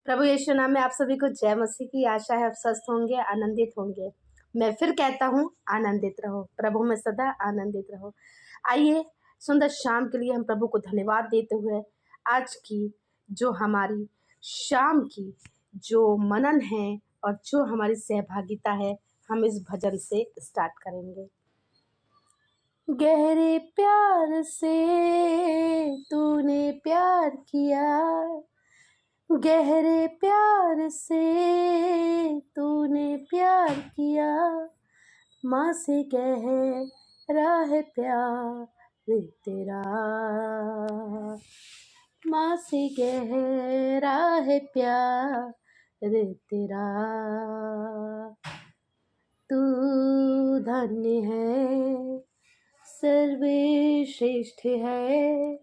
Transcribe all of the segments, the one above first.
प्रभु यीशु नाम में आप सभी को जय मसीह की आशा है। आप स्वस्थ होंगे, आनंदित होंगे। मैं फिर कहता हूँ, आनंदित रहो, प्रभु में सदा आनंदित रहो। आइए, सुंदर शाम के लिए हम प्रभु को धन्यवाद देते हुए आज की जो हमारी शाम की जो मनन है और जो हमारी सहभागिता है, हम इस भजन से स्टार्ट करेंगे। गहरे प्यार से तूने प्यार किया, गहरे प्यार से तूने प्यार किया, माँ से गहरा है प्यार तेरा, माँ से गहरा है प्यार तेरा। तू धन्य है, सर्वश्रेष्ठ है,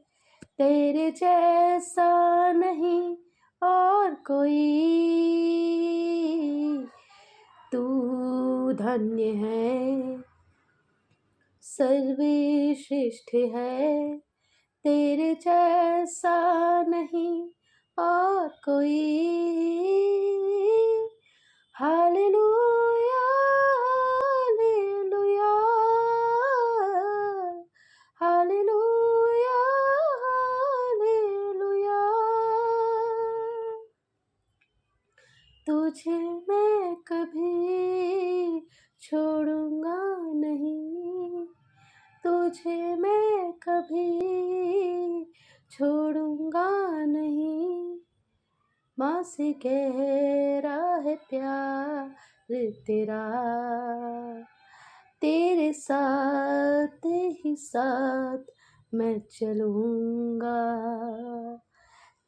तेरे जैसा नहीं और कोई। तू धन्य है, सर्वश्रेष्ठ है, तेरे जैसा नहीं और कोई। Hallelujah hallelujah hallelujah hallelujah. तुझे मैं कभी छोड़ूंगा नहीं, तुझे मैं कभी छोड़ूंगा नहीं, माँ से गहरा है प्यार तेरा, तेरे साथ ही साथ मैं चलूँगा,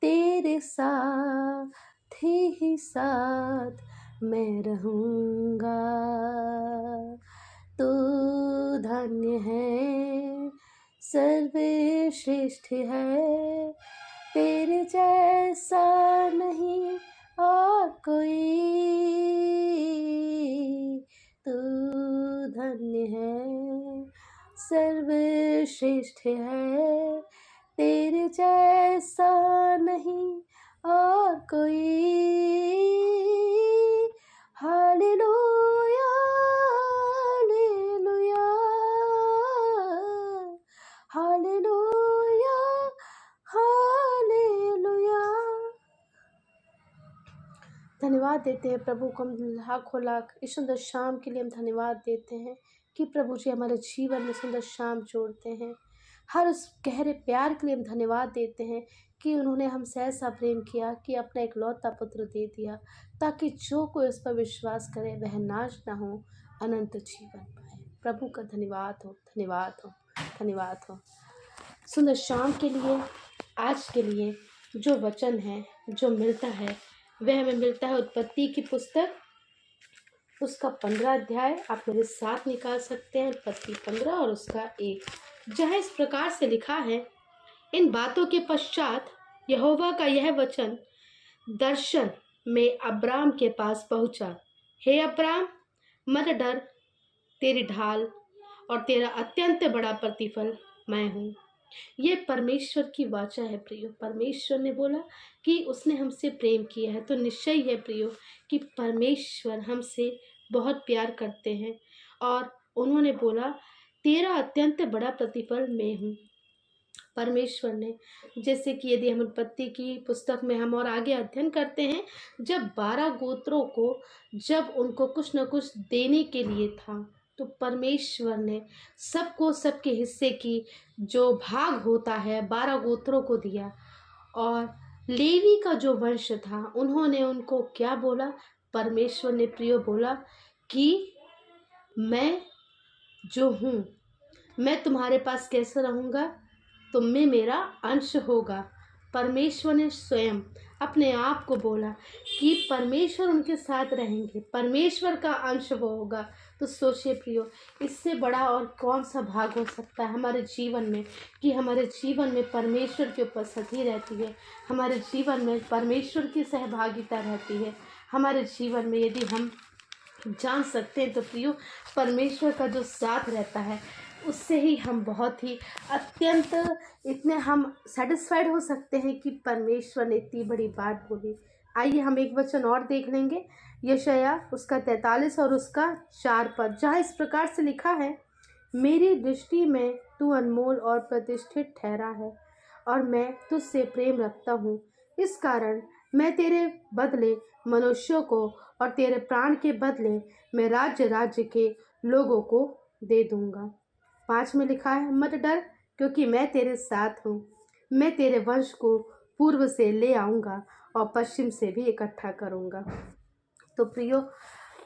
तेरे साथ ही साथ मैं रहूँगा। तू धन्य है, सर्वश्रेष्ठ है, तेरे जैसा नहीं और कोई। तू धन्य है, सर्वश्रेष्ठ है, तेरे जैसा नहीं और कोई। Hallelujah hallelujah hallelujah hallelujah. धन्यवाद देते हैं प्रभु को, हम लाखों लाख इस सुंदर शाम के लिए हम धन्यवाद देते हैं कि प्रभु जी हमारे जीवन में सुंदर शाम जोड़ते हैं। हर उस गहरे प्यार के लिए हम धन्यवाद देते हैं कि उन्होंने हमसे ऐसा प्रेम किया कि अपना इकलौता पुत्र दे दिया, ताकि जो कोई उस पर विश्वास करे वह नाश ना हो, अनंत जीवन पाए। प्रभु का धन्यवाद हो, धन्यवाद हो, धन्यवाद हो। सुंदर शाम के लिए, आज के लिए जो वचन है जो मिलता है वह हमें मिलता है उत्पत्ति की पुस्तक, उसका 15 अध्याय। आप मेरे साथ निकाल सकते हैं, उत्पत्ति 15 और उसका 1, जहाँ इस प्रकार से लिखा है। इन बातों के पश्चात यहोवा का यह वचन दर्शन में अब्राम के पास पहुंचा। हे अब्राम, मत डर, तेरी ढाल और तेरा अत्यंत बड़ा प्रतिफल मैं हूँ। ये परमेश्वर की वाचा है प्रियो। परमेश्वर ने बोला कि उसने हमसे प्रेम किया है, तो निश्चय है प्रियो कि परमेश्वर हमसे बहुत प्यार करते हैं। और उन्होंने बोला तेरा अत्यंत बड़ा प्रतिफल मैं हूँ। परमेश्वर ने, जैसे कि यदि हम उत्पत्ति की पुस्तक में हम और आगे अध्ययन करते हैं, जब 12 गोत्रों को जब उनको कुछ न कुछ देने के लिए था, तो परमेश्वर ने सबको सबके हिस्से की जो भाग होता है 12 गोत्रों को दिया। और लेवी का जो वंश था, उन्होंने उनको क्या बोला? परमेश्वर ने प्रियो बोला कि मैं जो हूँ, मैं तुम्हारे पास कैसे रहूँगा? तुम में मेरा अंश होगा। परमेश्वर ने स्वयं अपने आप को बोला कि परमेश्वर उनके साथ रहेंगे, परमेश्वर का अंश वो होगा। तो सोचिए प्रियो, इससे बड़ा और कौन सा भाग हो सकता है हमारे जीवन में कि हमारे जीवन में परमेश्वर की उपस्थिति रहती है, हमारे जीवन में परमेश्वर की सहभागिता रहती है। हमारे जीवन में यदि हम जान सकते हैं तो प्रियो, परमेश्वर का जो साथ रहता है उससे ही हम बहुत ही अत्यंत इतने हम सेटिस्फाइड हो सकते हैं कि परमेश्वर ने इतनी बड़ी बात बोली। आइए हम एक वचन और देख लेंगे, यशायाह उसका 43 और उसका 4 पद, जहाँ इस प्रकार से लिखा है, मेरी दृष्टि में तू अनमोल और प्रतिष्ठित ठहरा है और मैं तुझसे प्रेम रखता हूँ। इस कारण मैं तेरे बदले मनुष्यों को और तेरे प्राण के बदले मैं राज्य राज्य के लोगों को दे दूंगा। 5 में लिखा है, मत डर क्योंकि मैं तेरे साथ हूँ। मैं तेरे वंश को पूर्व से ले आऊँगा और पश्चिम से भी इकट्ठा करूँगा। तो प्रियो,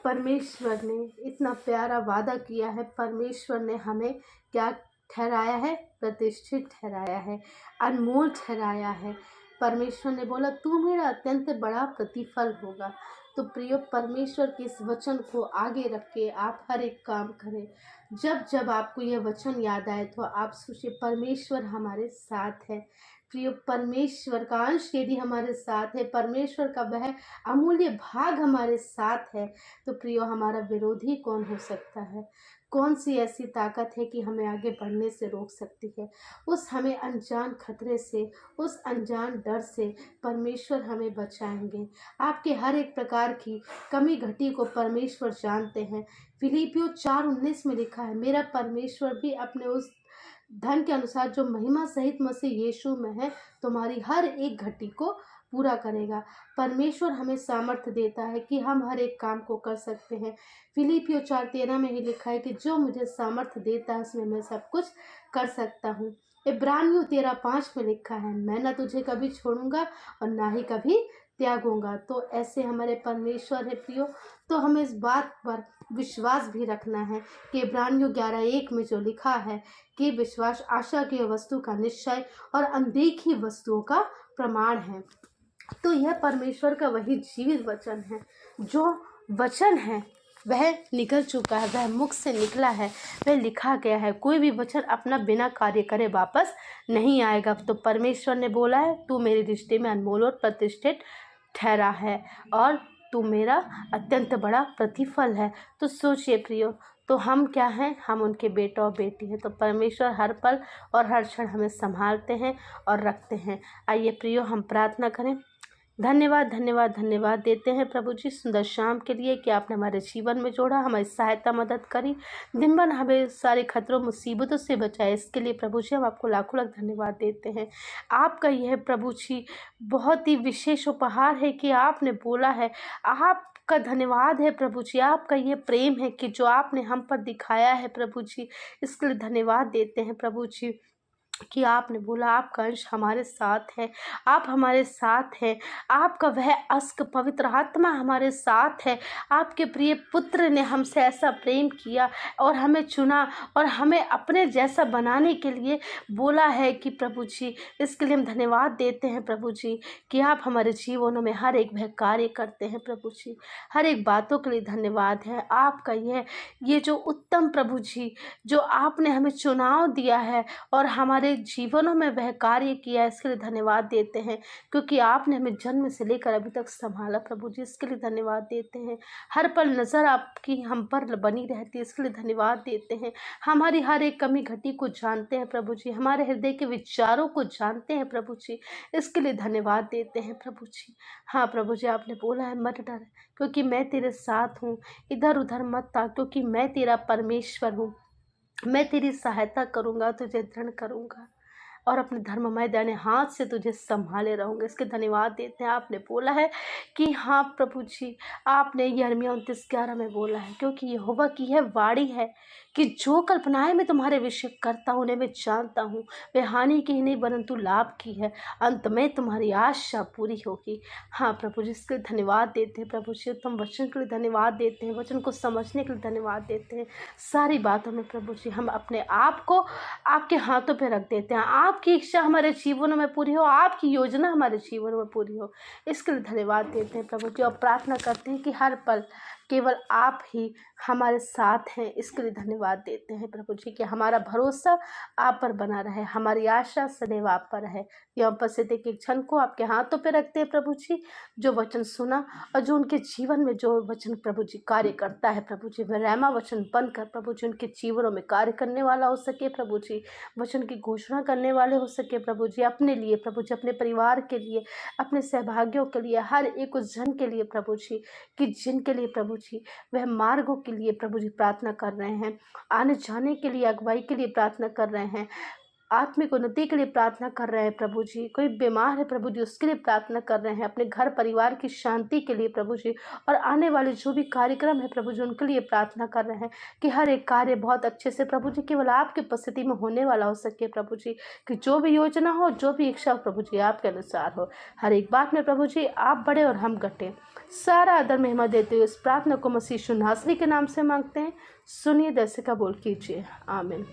परमेश्वर ने इतना प्यारा वादा किया है। परमेश्वर ने हमें क्या ठहराया है? प्रतिष्ठित ठहराया है, अनमोल ठहराया है। परमेश्वर ने बोला तू मेरा अत्यंत बड़ा प्रतिफल होगा। तो प्रियो, परमेश्वर के इस वचन को आगे रख के आप हर एक काम करें। जब जब आपको यह वचन याद आए तो आप सोचिए परमेश्वर हमारे साथ है। प्रियो, परमेश्वर का अंश यदि हमारे साथ है, परमेश्वर का वह अमूल्य भाग हमारे साथ है, तो प्रियो हमारा विरोधी कौन हो सकता है? कौन सी ऐसी ताकत है कि हमें आगे बढ़ने से रोक सकती है? उस हमें अनजान खतरे से, उस अनजान डर से परमेश्वर हमें बचाएंगे। आपके हर एक प्रकार की कमी घटी को परमेश्वर जानते हैं। फिलिपियों 4:19 में लिखा है, मेरा परमेश्वर भी अपने उस धन के अनुसार जो महिमा सहित मसीह यीशु में है तुम्हारी हर एक घटी को पूरा करेगा। परमेश्वर हमें सामर्थ्य देता है कि हम हर एक काम को कर सकते हैं। फिलिपियों 4:13 में ही लिखा है कि जो मुझे सामर्थ्य देता है उसमें मैं सब कुछ कर सकता हूँ। इब्रानियों 13:5 में लिखा है, मैं ना तुझे कभी छोड़ूंगा और ना ही कभी त्यागूंगा। तो ऐसे हमारे परमेश्वर है प्रियो। तो हमें इस बात पर विश्वास भी रखना है कि इब्रानियों 11:1 में जो लिखा है कि विश्वास आशा की वस्तु का निश्चय और अनदेखी वस्तुओं का प्रमाण है। तो यह परमेश्वर का वही जीवित वचन है। जो वचन है वह निकल चुका है, वह मुख से निकला है, वह लिखा गया है। कोई भी वचन अपना बिना कार्य करे वापस नहीं आएगा। तो परमेश्वर ने बोला है तू मेरी दृष्टि में अनमोल और प्रतिष्ठित ठहरा है और तू मेरा अत्यंत बड़ा प्रतिफल है। तो सोचिए प्रियो, तो हम क्या हैं? हम उनके बेटा और बेटी हैं। तो परमेश्वर हर पल और हर क्षण हमें संभालते हैं और रखते हैं। आइए प्रियो हम प्रार्थना करें। धन्यवाद धन्यवाद धन्यवाद देते हैं प्रभु जी सुंदर शाम के लिए कि आपने हमारे जीवन में जोड़ा, हमारी सहायता मदद करी, दिन भर हमें सारे खतरों मुसीबतों से बचाए। इसके लिए प्रभु जी हम आपको लाखों लाख धन्यवाद देते हैं। आपका यह प्रभु जी बहुत ही विशेष उपहार है कि आपने बोला है। आपका धन्यवाद है प्रभु जी, आपका ये प्रेम है कि जो आपने हम पर दिखाया है प्रभु जी, इसके लिए धन्यवाद देते हैं प्रभु जी कि आपने बोला आपका अंश हमारे साथ है, आप हमारे साथ हैं। आपका वह अस्क पवित्र आत्मा हमारे साथ है। आपके प्रिय पुत्र ने हमसे ऐसा प्रेम किया और हमें चुना और हमें अपने जैसा बनाने के लिए बोला है कि प्रभु जी, इसके लिए हम धन्यवाद देते हैं प्रभु जी कि आप हमारे जीवनों में हर एक वह कार्य करते हैं प्रभु जी। हर एक बातों के लिए धन्यवाद है। आपका ये जो उत्तम प्रभु जी जो आपने हमें चुनाव दिया है और हमारे जीवनों में वह कार्य किया है, इसके लिए धन्यवाद देते हैं क्योंकि आपने हमें जन्म से लेकर अभी तक संभाला प्रभु जी। इसके लिए धन्यवाद देते हैं। हर पल नज़र आपकी हम पर बनी रहती है, इसके लिए धन्यवाद देते हैं। हमारी हर एक कमी घटी को जानते हैं प्रभु जी, हमारे हृदय के विचारों को जानते हैं प्रभु जी, इसके लिए धन्यवाद देते हैं प्रभु जी। हाँ प्रभु जी, आपने बोला है मत डर क्योंकि मैं तेरे साथ हूँ, इधर उधर मत ता क्योंकि मैं तेरा परमेश्वर हूँ। मैं तेरी सहायता करूँगा, तुझे दृढ़ करूँगा और अपने धर्ममय दाहिने हाथ से तुझे संभाले रहूँगा। इसके धन्यवाद देते हैं। आपने बोला है कि हाँ प्रभु जी, आपने यिर्मयाह 29:11 में बोला है क्योंकि यहोवा की यह वाणी है कि जो कल्पनाएं मैं तुम्हारे विषय करता हूँ उन्हें मैं जानता हूँ, वे हानि की ही नहीं परंतु लाभ की है, अंत में तुम्हारी आशा पूरी होगी। हाँ प्रभु जी, इसके लिए धन्यवाद देते हैं प्रभु जी। उत्तम वचन के लिए धन्यवाद देते हैं, वचन को समझने के लिए धन्यवाद देते हैं। सारी बातों में प्रभु जी हम अपने आप को आपके हाथों पे रख देते हैं। आपकी इच्छा हमारे जीवनों में पूरी हो, आपकी योजना हमारे जीवनों में पूरी हो, इसके लिए धन्यवाद देते हैं प्रभु जी और प्रार्थना करते हैं कि हर पल केवल आप ही हमारे साथ हैं, इसके लिए धन्यवाद देते हैं प्रभु जी कि हमारा भरोसा आप पर बना रहे, हमारी आशा सदैव आप पर है। ये हम उपस्थित एक एक क्षण को आपके हाथों पे रखते हैं प्रभु जी। जो वचन सुना और जो उनके जीवन में जो वचन प्रभु जी कार्य करता है प्रभु जी, वह रैमा वचन बनकर प्रभु जी उनके जीवनों में कार्य करने वाला हो सके प्रभु जी, वचन की घोषणा करने वाले हो सके प्रभु जी, अपने लिए प्रभु जी, अपने परिवार के लिए, अपने सहभागियों के लिए, हर एक उस जन के लिए प्रभु जी, कि जिनके लिए प्रभु जी वह मार्गों के लिए प्रभु जी प्रार्थना कर रहे हैं, आने जाने के लिए, अगुवाई के लिए प्रार्थना कर रहे हैं, आत्मिक उन्नति के लिए प्रार्थना कर रहे हैं प्रभु जी, कोई बीमार है प्रभु जी उसके लिए प्रार्थना कर रहे हैं, अपने घर परिवार की शांति के लिए प्रभु जी, और आने वाले जो भी कार्यक्रम है प्रभु जी उनके लिए प्रार्थना कर रहे हैं कि हर एक कार्य बहुत अच्छे से प्रभु जी केवल आपकी उपस्थिति में होने वाला हो सके प्रभु जी, कि जो भी योजना हो, जो भी इच्छा हो प्रभु जी आपके अनुसार हो। हर एक बात में प्रभु जी आप बड़े और हम घटे। सारा आदर महिमा देते हुए इस प्रार्थना को मसीह यीशु नासरी के नाम से मांगते हैं, सुनिए, दर्शक का बोल कीजिए, आमीन।